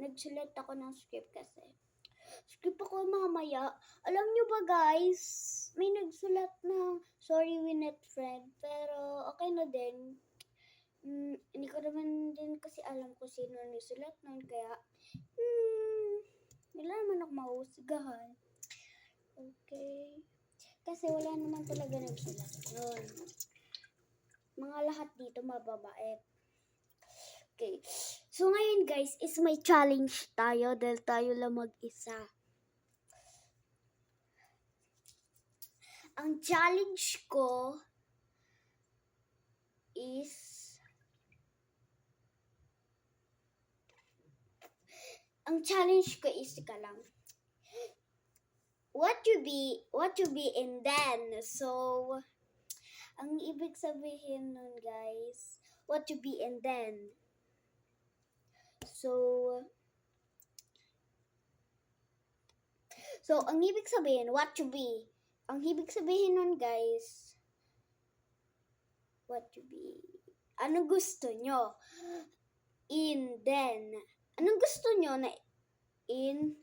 nagsulat ako ng script kasi. Script ako mamaya. Alam nyo ba guys, may nagsulat na sorry we not friend, pero okay na din. Hindi ko naman din kasi alam kung sino nagsulat nun, kaya wala naman ako mahusgahan. Okay. Kasi wala naman talaga nagsulat nun. Mga lahat dito mababait. Okay. So ngayon guys, is may challenge tayo dahil tayo lang mag-isa. Ang challenge ko is ka lang. What you be and then. So ang ibig sabihin nun guys, what you be and then. So, ang ibig sabihin, what you be. Ang ibig sabihin nun, guys, what you be. Ano gusto nyo? In, then. Anong gusto nyo na in,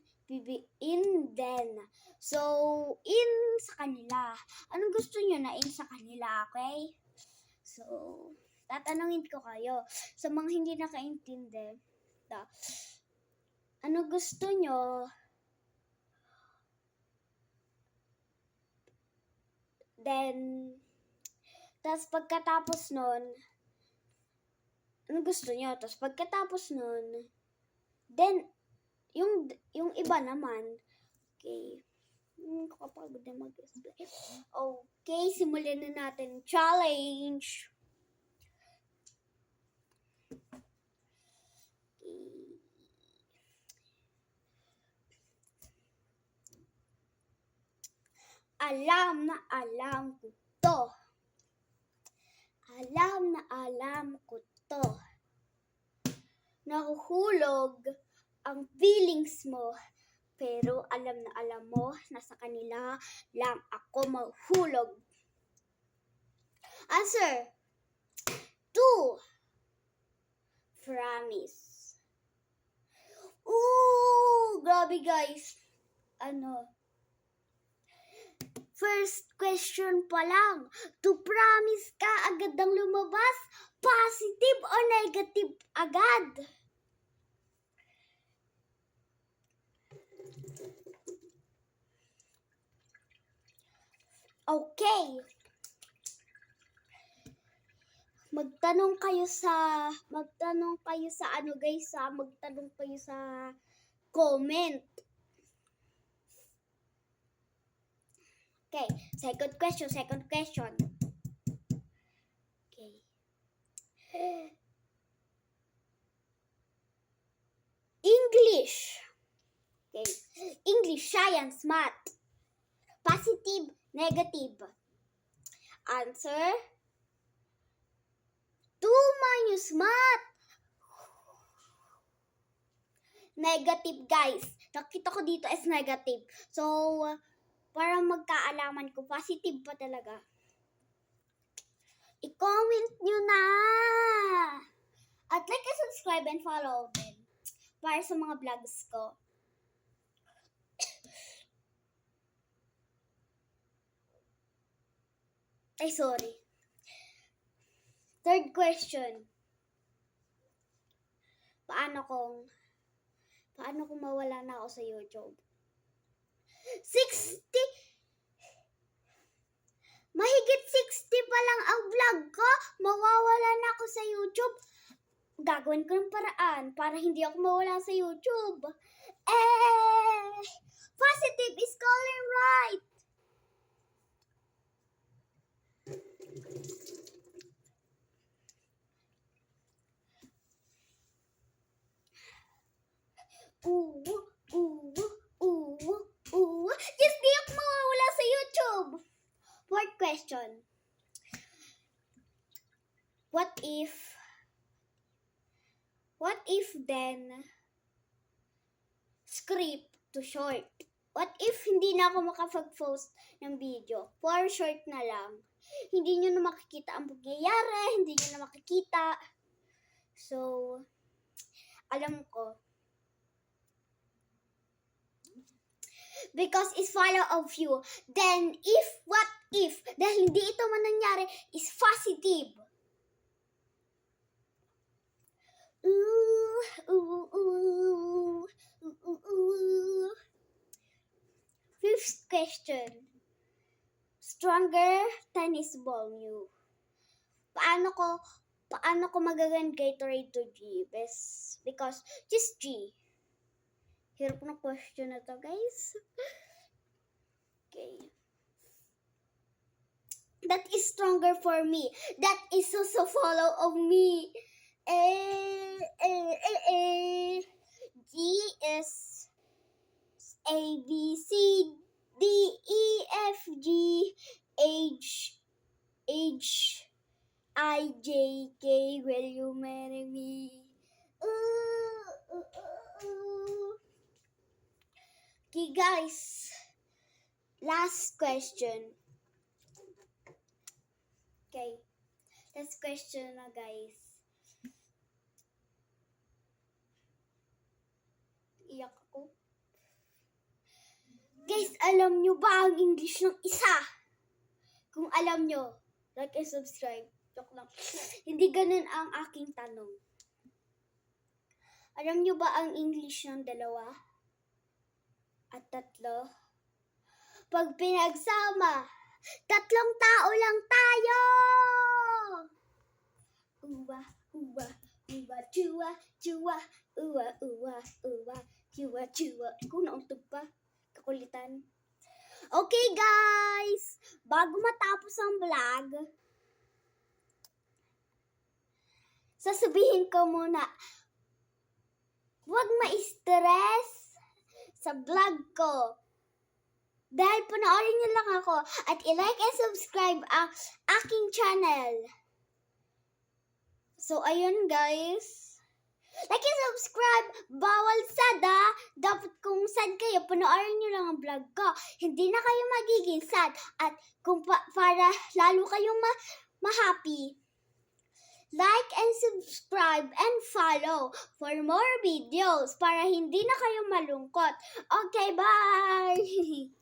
then. So, in sa kanila. Anong gusto nyo na in sa kanila, okay? So, tatanungin ko kayo. Sa mga hindi nakaintindi, ano gusto nyo? Then, tapos pagkatapos nun, ano gusto nyo? Tapos pagkatapos nun, then, yung iba naman, okay. Kapagod na mag-explain. Okay, simulan na natin. Challenge! Alam na alam ko to. Alam na alam ko to. Nahuhulog ang feelings mo, pero alam na alam mo na sa kanila lang ako mahuhulog. Answer 2. Promise. Ooh, grabe guys. First question pa lang, to promise ka agad ang lumabas, positive o negative agad? Okay. Magtanong kayo sa comment. Okay, second question. Okay. English. Okay. English, science, math. Positive, negative. Answer 2 minus math. Negative guys. Nakita ko dito is negative. So, para magkaalaman ko, positive pa talaga. I-comment nyo na! At like and subscribe and follow din para sa mga vlogs ko. Ay, sorry. Third question. Paano kung mawala na ako sa YouTube? 60 mahigit 60 pa lang ang vlog ko, mawawala na ako sa YouTube. Gagawin ko ng paraan para hindi ako mawala sa YouTube. Positive is calling right. Just di ako mawawala sa YouTube. Fourth question. What if then script to short? What if hindi na ako makapag-post ng video? For short na lang. Hindi nyo na makikita ang pangyayari, hindi nyo na makikita. So, alam ko, because it's follow of you. Then if, what if, dahil hindi ito man nangyari, is positive. Fifth question. Stronger tennis ball new. Paano ko magagan Gatorade to G? Because just G. Hirap na question na to, guys. Okay. That is stronger for me. That is also follow of me. G is A, B, C, D, E, F, G, H, I, J, K, will you marry me? Okay, guys. Last question. Okay. Last question na, guys. Iyak ako. Guys, alam nyo ba ang English ng isa? Kung alam nyo, like and subscribe. Joke lang. Hindi ganun ang aking tanong. Alam nyo ba ang English ng dalawa? At tatlo? Pag pinagsama, tatlong tao lang tayo! Uwa, uwa, uwa, chua, chua, uwa, uwa, uwa, chua, chua. Kung nauntog pa, kakulitan. Okay, guys! Bago matapos ang vlog, sasabihin ko muna, huwag ma-stress sa vlog ko. Dahil panoorin niyo lang ako at i-like and subscribe ang aking channel. So, ayun guys. Like and subscribe. Bawal sad ha. Dapat kung sad kayo, panoorin niyo lang ang vlog ko. Hindi na kayo magiging sad. At kung para lalo kayong ma-happy. Like and subscribe and follow for more videos para hindi na kayo malungkot. Okay, bye!